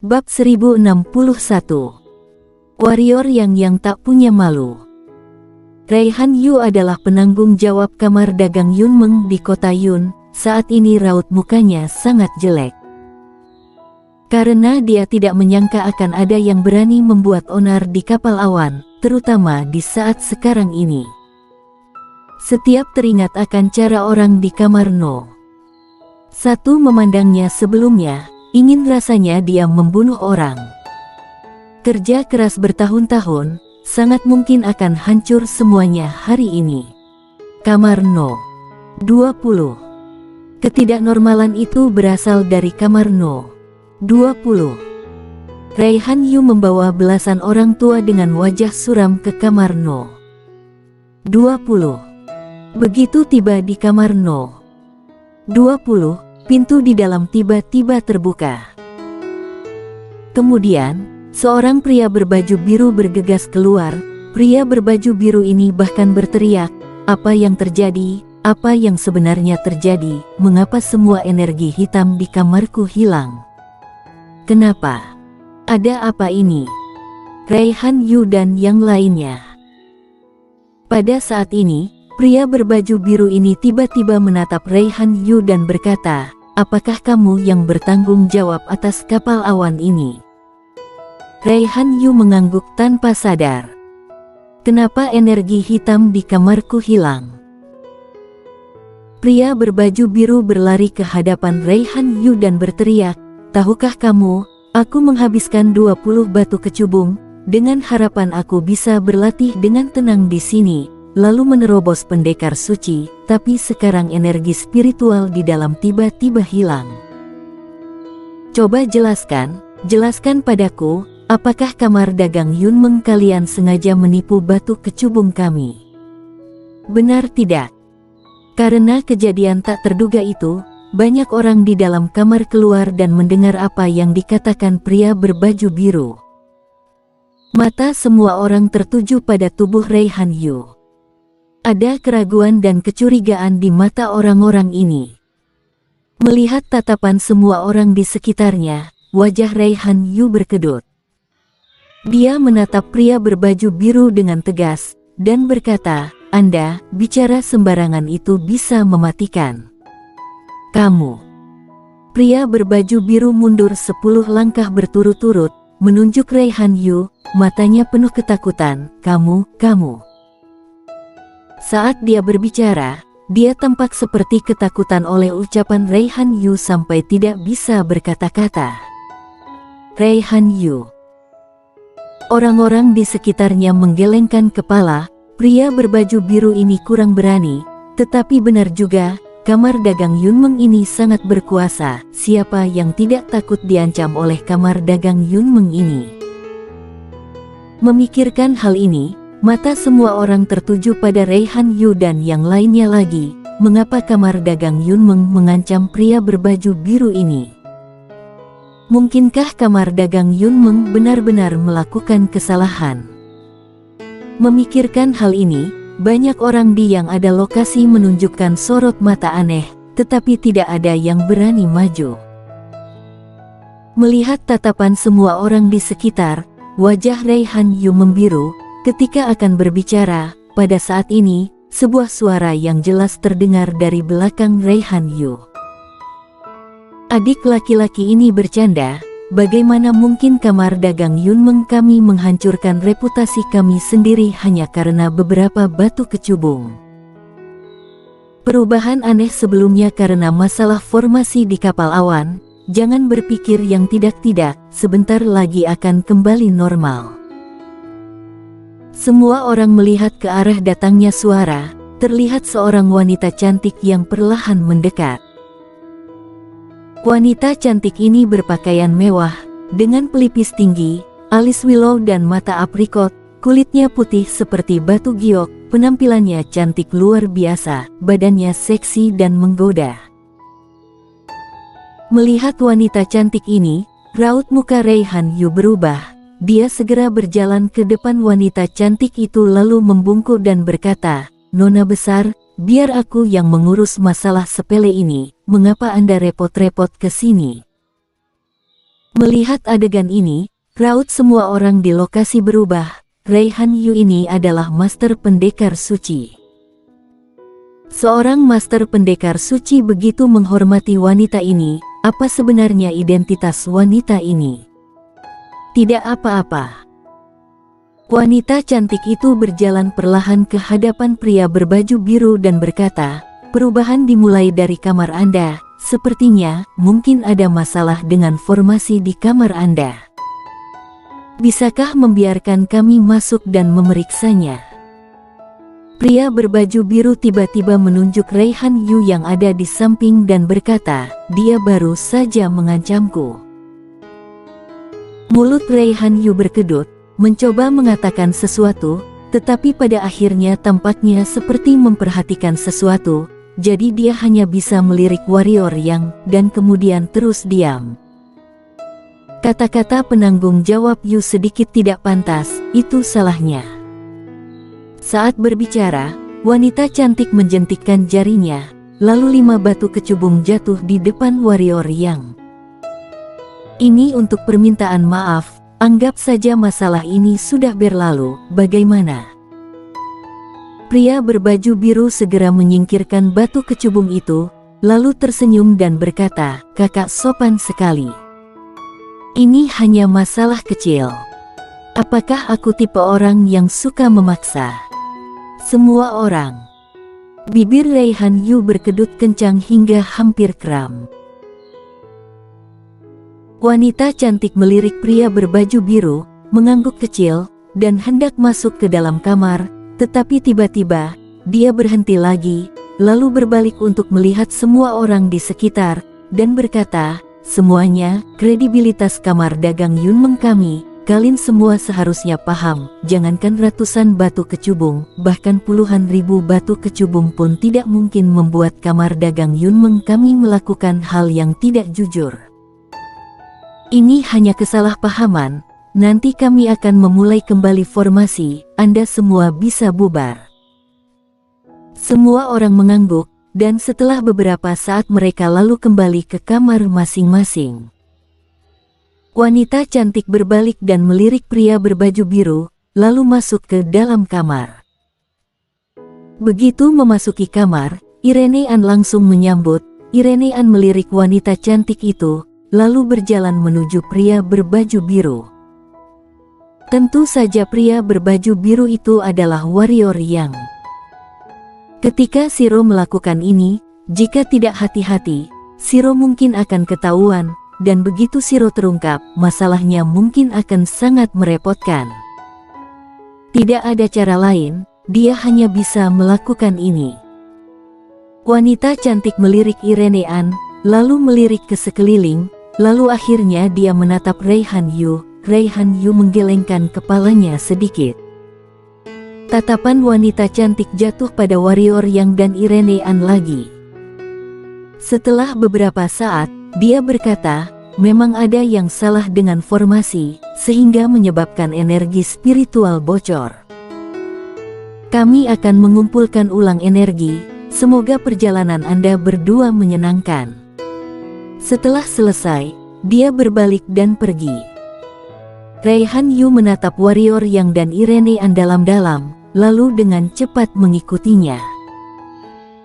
Bab 1061. Warrior yang tak punya malu. Han Yu adalah penanggung jawab kamar dagang Yunmeng di kota Yun. Saat ini raut mukanya sangat jelek. Karena dia tidak menyangka akan ada yang berani membuat onar di kapal awan, terutama di saat sekarang ini. Setiap teringat akan cara orang di kamar No. 1 memandangnya sebelumnya, ingin rasanya dia membunuh orang. Kerja keras bertahun-tahun, sangat mungkin akan hancur semuanya hari ini. Kamar No. 20. Ketidaknormalan itu berasal dari kamar No. 20. Han Yu membawa belasan orang tua dengan wajah suram ke kamar No. 20. Begitu tiba di kamar No. 20, pintu di dalam tiba-tiba terbuka. Kemudian, seorang pria berbaju biru bergegas keluar. Pria berbaju biru ini bahkan berteriak, "Apa yang terjadi? Apa yang sebenarnya terjadi? Mengapa semua energi hitam di kamarku hilang? Kenapa? Ada apa ini?" Han Yu dan yang lainnya. Pada saat ini, pria berbaju biru ini tiba-tiba menatap Han Yu dan berkata, "Apakah kamu yang bertanggung jawab atas kapal awan ini?" Han Yu mengangguk tanpa sadar. "Kenapa energi hitam di kamarku hilang?" Pria berbaju biru berlari ke hadapan Han Yu dan berteriak, "Tahukah kamu, aku menghabiskan 20 batu kecubung, dengan harapan aku bisa berlatih dengan tenang di sini, lalu menerobos pendekar suci, tapi sekarang energi spiritual di dalam tiba-tiba hilang. Coba jelaskan padaku, apakah kamar dagang Yunmeng kalian sengaja menipu batu kecubung kami?" "Benar tidak?" Karena kejadian tak terduga itu, banyak orang di dalam kamar keluar dan mendengar apa yang dikatakan pria berbaju biru. Mata semua orang tertuju pada tubuh Han Yu. Ada keraguan dan kecurigaan di mata orang-orang ini. Melihat tatapan semua orang di sekitarnya, wajah Han Yu berkedut. Dia menatap pria berbaju biru dengan tegas, dan berkata, "Anda, bicara sembarangan itu bisa mematikan. Kamu." Pria berbaju biru mundur 10 langkah berturut-turut, menunjuk Han Yu, matanya penuh ketakutan, Kamu." Saat dia berbicara, dia tampak seperti ketakutan oleh ucapan Han Yu sampai tidak bisa berkata-kata. Han Yu. Orang-orang di sekitarnya menggelengkan kepala. Pria berbaju biru ini kurang berani, tetapi benar juga, kamar dagang Yunmeng ini sangat berkuasa. Siapa yang tidak takut diancam oleh kamar dagang Yunmeng ini? Memikirkan hal ini, mata semua orang tertuju pada Han Yu dan yang lainnya lagi. Mengapa kamar dagang Yunmeng mengancam pria berbaju biru ini? Mungkinkah kamar dagang Yunmeng benar-benar melakukan kesalahan? Memikirkan hal ini, banyak orang di yang ada lokasi menunjukkan sorot mata aneh, tetapi tidak ada yang berani maju. Melihat tatapan semua orang di sekitar, wajah Han Yu membiru. Ketika akan berbicara, pada saat ini, sebuah suara yang jelas terdengar dari belakang Han Yu. "Adik laki-laki ini bercanda, bagaimana mungkin kamar dagang Yunmeng kami menghancurkan reputasi kami sendiri hanya karena beberapa batu kecubung? Perubahan aneh sebelumnya karena masalah formasi di kapal awan, jangan berpikir yang tidak-tidak, sebentar lagi akan kembali normal." Semua orang melihat ke arah datangnya suara. Terlihat seorang wanita cantik yang perlahan mendekat. Wanita cantik ini berpakaian mewah, dengan pelipis tinggi, alis willow dan mata aprikot, kulitnya putih seperti batu giok, penampilannya cantik luar biasa, badannya seksi dan menggoda. Melihat wanita cantik ini, raut muka Han Yu berubah. Dia segera berjalan ke depan wanita cantik itu lalu membungkuk dan berkata, "Nona besar, biar aku yang mengurus masalah sepele ini, mengapa Anda repot-repot ke sini?" Melihat adegan ini, raut semua orang di lokasi berubah. Raihan Yu ini adalah master pendekar suci. Seorang master pendekar suci begitu menghormati wanita ini. Apa sebenarnya identitas wanita ini? Tidak apa-apa. Wanita cantik itu berjalan perlahan ke hadapan pria berbaju biru dan berkata, "Perubahan dimulai dari kamar Anda. Sepertinya, mungkin ada masalah dengan formasi di kamar Anda. Bisakah membiarkan kami masuk dan memeriksanya?" Pria berbaju biru tiba-tiba menunjuk Raihan Yu yang ada di samping dan berkata, "Dia baru saja mengancamku." Mulut Raihan Yu berkedut, mencoba mengatakan sesuatu, tetapi pada akhirnya tampaknya seperti memperhatikan sesuatu, jadi dia hanya bisa melirik warrior yang, dan kemudian terus diam. Kata-kata penanggung jawab Yu sedikit tidak pantas, itu salahnya. Saat berbicara, wanita cantik menjentikkan jarinya, lalu 5 batu kecubung jatuh di depan warrior yang. "Ini untuk permintaan maaf, anggap saja masalah ini sudah berlalu, bagaimana?" Pria berbaju biru segera menyingkirkan batu kecubung itu, lalu tersenyum dan berkata, "Kakak sopan sekali. Ini hanya masalah kecil. Apakah aku tipe orang yang suka memaksa?" Semua orang. Bibir Raihan Yu berkedut kencang hingga hampir kram. Wanita cantik melirik pria berbaju biru, mengangguk kecil, dan hendak masuk ke dalam kamar, tetapi tiba-tiba, dia berhenti lagi, lalu berbalik untuk melihat semua orang di sekitar, dan berkata, "Semuanya, kredibilitas kamar dagang Yunmeng kami, kalian semua seharusnya paham, jangankan ratusan batu kecubung, bahkan puluhan ribu batu kecubung pun tidak mungkin membuat kamar dagang Yunmeng kami melakukan hal yang tidak jujur. Ini hanya kesalahpahaman, nanti kami akan memulai kembali formasi, Anda semua bisa bubar." Semua orang mengangguk, dan setelah beberapa saat mereka lalu kembali ke kamar masing-masing. Wanita cantik berbalik dan melirik pria berbaju biru, lalu masuk ke dalam kamar. Begitu memasuki kamar, Irene An langsung menyambut. Irene An melirik wanita cantik itu, lalu berjalan menuju pria berbaju biru. Tentu saja pria berbaju biru itu adalah warrior yang. Ketika Shiro melakukan ini, jika tidak hati-hati, Shiro mungkin akan ketahuan. Dan begitu Shiro terungkap, masalahnya mungkin akan sangat merepotkan. Tidak ada cara lain, dia hanya bisa melakukan ini. Wanita cantik melirik Irene An, lalu melirik ke sekeliling, lalu akhirnya dia menatap Raihan Yu. Raihan Yu menggelengkan kepalanya sedikit. Tatapan wanita cantik jatuh pada warrior yang dan Irene An lagi. Setelah beberapa saat, dia berkata, "Memang ada yang salah dengan formasi, sehingga menyebabkan energi spiritual bocor. Kami akan mengumpulkan ulang energi, semoga perjalanan Anda berdua menyenangkan." Setelah selesai, dia berbalik dan pergi. Raihan Yu menatap warrior yang dan Irene An dalam-dalam, lalu dengan cepat mengikutinya.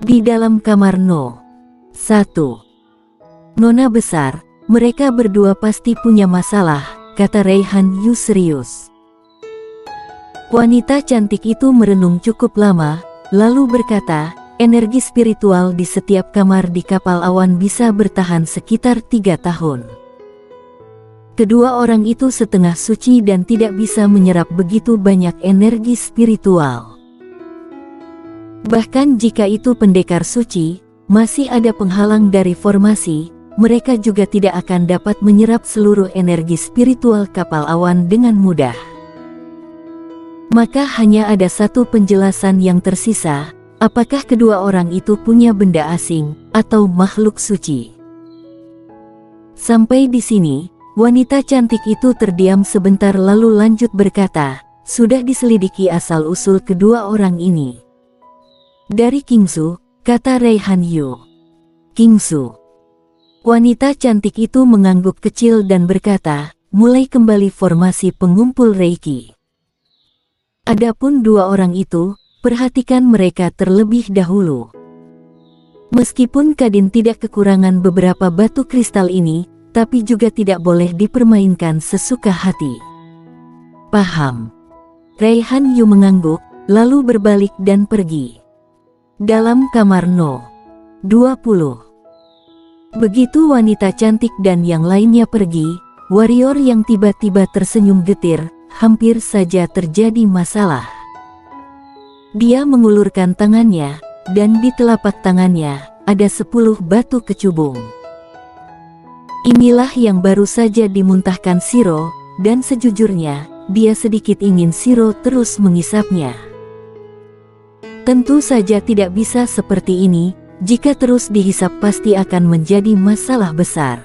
Di dalam kamar No. 1. "Nona besar, mereka berdua pasti punya masalah," kata Raihan Yu serius. Wanita cantik itu merenung cukup lama, lalu berkata, "Energi spiritual di setiap kamar di kapal awan bisa bertahan sekitar 3 tahun. Kedua orang itu setengah suci dan tidak bisa menyerap begitu banyak energi spiritual. Bahkan jika itu pendekar suci, masih ada penghalang dari formasi, mereka juga tidak akan dapat menyerap seluruh energi spiritual kapal awan dengan mudah. Maka hanya ada satu penjelasan yang tersisa, apakah kedua orang itu punya benda asing, atau makhluk suci." Sampai di sini, wanita cantik itu terdiam sebentar lalu lanjut berkata, "Sudah diselidiki asal-usul kedua orang ini dari Kingsu," kata Raihan Yu. "Kingsu?" Wanita cantik itu mengangguk kecil dan berkata, mulai kembali formasi pengumpul Reiki. Adapun dua orang itu, perhatikan mereka terlebih dahulu. Meskipun Kadin tidak kekurangan beberapa batu kristal ini, tapi juga tidak boleh dipermainkan sesuka hati. Paham? Raihan Yu mengangguk, lalu berbalik dan pergi. Dalam kamar No. 20. Begitu wanita cantik dan yang lainnya pergi, warrior yang tiba-tiba tersenyum getir, hampir saja terjadi masalah. Dia mengulurkan tangannya, dan di telapak tangannya, ada 10 batu kecubung. Inilah yang baru saja dimuntahkan Shiro, dan sejujurnya, dia sedikit ingin Shiro terus mengisapnya. Tentu saja tidak bisa seperti ini, jika terus dihisap pasti akan menjadi masalah besar.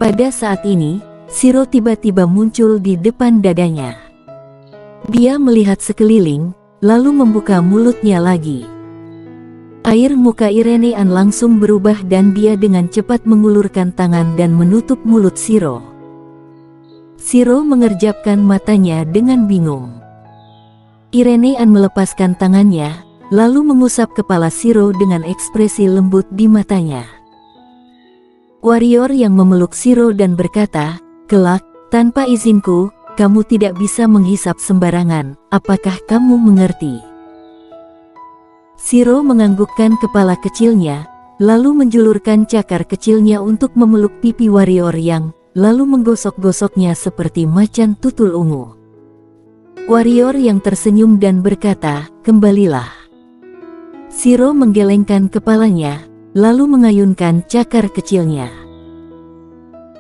Pada saat ini, Shiro tiba-tiba muncul di depan dadanya. Dia melihat sekeliling, lalu membuka mulutnya lagi. Air muka Irenean langsung berubah dan dia dengan cepat mengulurkan tangan dan menutup mulut Shiro. Shiro mengerjapkan matanya dengan bingung. Irenean melepaskan tangannya, lalu mengusap kepala Shiro dengan ekspresi lembut di matanya. Warrior yang memeluk Shiro dan berkata, "Kelak, tanpa izinku, kamu tidak bisa menghisap sembarangan, apakah kamu mengerti?" Shiro menganggukkan kepala kecilnya, lalu menjulurkan cakar kecilnya untuk memeluk pipi warrior yang, lalu menggosok-gosoknya seperti macan tutul ungu. Warrior yang tersenyum dan berkata, "Kembalilah." Shiro menggelengkan kepalanya, lalu mengayunkan cakar kecilnya.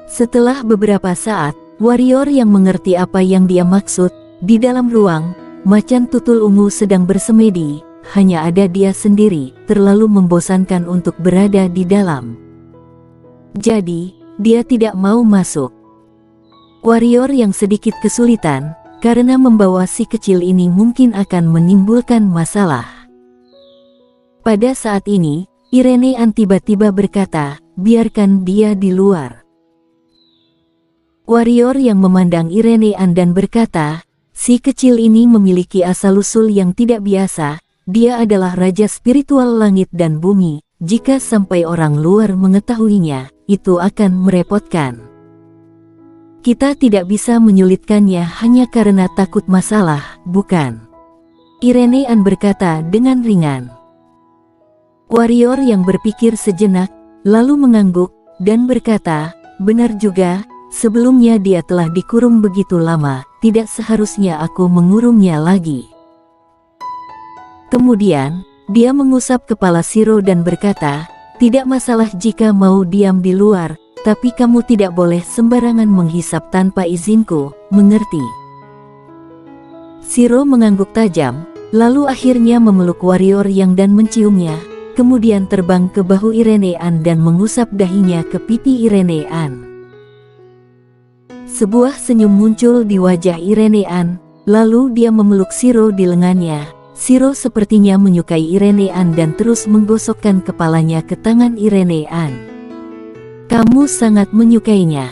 Setelah beberapa saat, warrior yang mengerti apa yang dia maksud, di dalam ruang, macan tutul ungu sedang bersemedi, hanya ada dia sendiri, terlalu membosankan untuk berada di dalam. Jadi, dia tidak mau masuk. Warrior yang sedikit kesulitan, karena membawa si kecil ini mungkin akan menimbulkan masalah. Pada saat ini, Irenean tiba-tiba berkata, "Biarkan dia di luar." Warrior yang memandang Irenean dan berkata, "Si kecil ini memiliki asal-usul yang tidak biasa, dia adalah raja spiritual langit dan bumi, jika sampai orang luar mengetahuinya, itu akan merepotkan. Kita tidak bisa menyulitkannya hanya karena takut masalah, bukan?" Irenean berkata dengan ringan. Warrior yang berpikir sejenak, lalu mengangguk, dan berkata, "Benar juga, sebelumnya dia telah dikurung begitu lama, tidak seharusnya aku mengurungnya lagi." Kemudian, dia mengusap kepala Shiro dan berkata, "Tidak masalah jika mau diam di luar, tapi kamu tidak boleh sembarangan menghisap tanpa izinku, mengerti?" Shiro mengangguk tajam, lalu akhirnya memeluk warrior yang dan menciumnya, kemudian terbang ke bahu Irenean dan mengusap dahinya ke pipi Irenean. Sebuah senyum muncul di wajah Irenean, lalu dia memeluk Shiro di lengannya. Shiro sepertinya menyukai Irenean dan terus menggosokkan kepalanya ke tangan Irenean. "Kamu sangat menyukainya."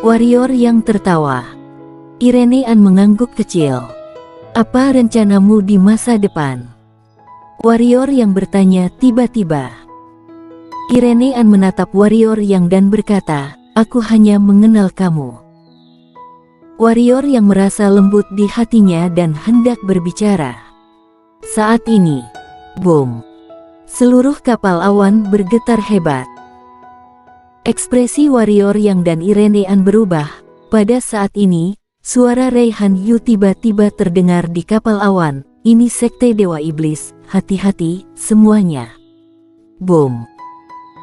Warrior yang tertawa. Irenean mengangguk kecil. "Apa rencanamu di masa depan?" Warrior yang bertanya tiba-tiba. Irenean menatap warrior yang dan berkata, "Aku hanya mengenal kamu." Warrior yang merasa lembut di hatinya dan hendak berbicara. Saat ini, boom! Seluruh kapal awan bergetar hebat. Ekspresi warrior yang dan Irenean berubah. Pada saat ini, suara Raihan Yu tiba-tiba terdengar di kapal awan. "Ini sekte Dewa Iblis, hati-hati, semuanya." Boom!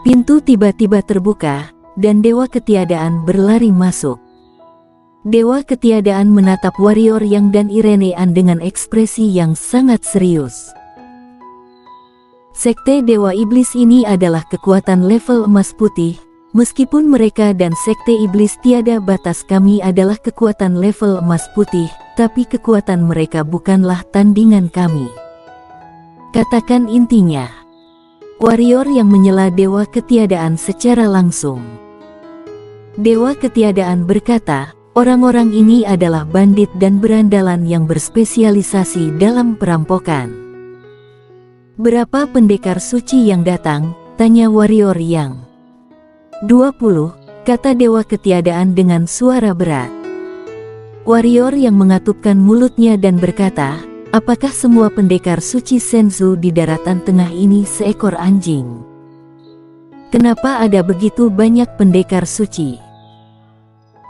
Pintu tiba-tiba terbuka, dan Dewa Ketiadaan berlari masuk. Dewa Ketiadaan menatap warrior yang dan Irenean dengan ekspresi yang sangat serius. Sekte Dewa Iblis ini adalah kekuatan level emas putih. Meskipun mereka dan Sekte Iblis tiada batas, kami adalah kekuatan level emas putih, tapi kekuatan mereka bukanlah tandingan kami. Katakan intinya. Warrior yang menyela Dewa Ketiadaan secara langsung. Dewa Ketiadaan berkata, orang-orang ini adalah bandit dan berandalan yang berspesialisasi dalam perampokan. Berapa pendekar suci yang datang? Tanya warrior yang 20, kata Dewa Ketiadaan dengan suara berat. Warrior yang mengatupkan mulutnya dan berkata, apakah semua pendekar suci Senzu di daratan tengah ini seekor anjing? Kenapa ada begitu banyak pendekar suci?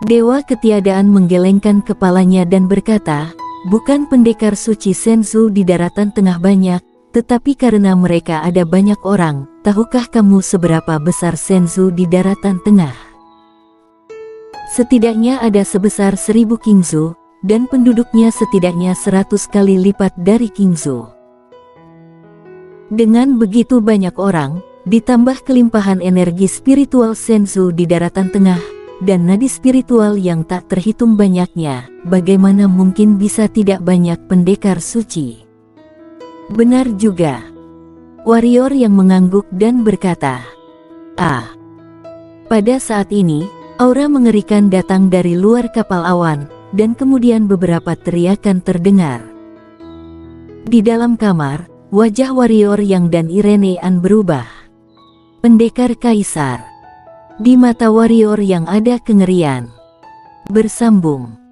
Dewa Ketiadaan menggelengkan kepalanya dan berkata, bukan pendekar suci Senzu di daratan tengah banyak, tetapi karena mereka ada banyak orang. Tahukah kamu seberapa besar Senzu di daratan tengah? Setidaknya ada sebesar 1000 Kingzu, dan penduduknya setidaknya 100 kali lipat dari Kingzu. Dengan begitu banyak orang, ditambah kelimpahan energi spiritual Senzu di daratan tengah, dan nadi spiritual yang tak terhitung banyaknya, bagaimana mungkin bisa tidak banyak pendekar suci? Benar juga. Warrior yang mengangguk dan berkata, pada saat ini, aura mengerikan datang dari luar kapal awan, dan kemudian beberapa teriakan terdengar. Di dalam kamar, wajah warrior yang dan Irene An berubah. Pendekar Kaisar. Di mata warrior yang ada kengerian. Bersambung.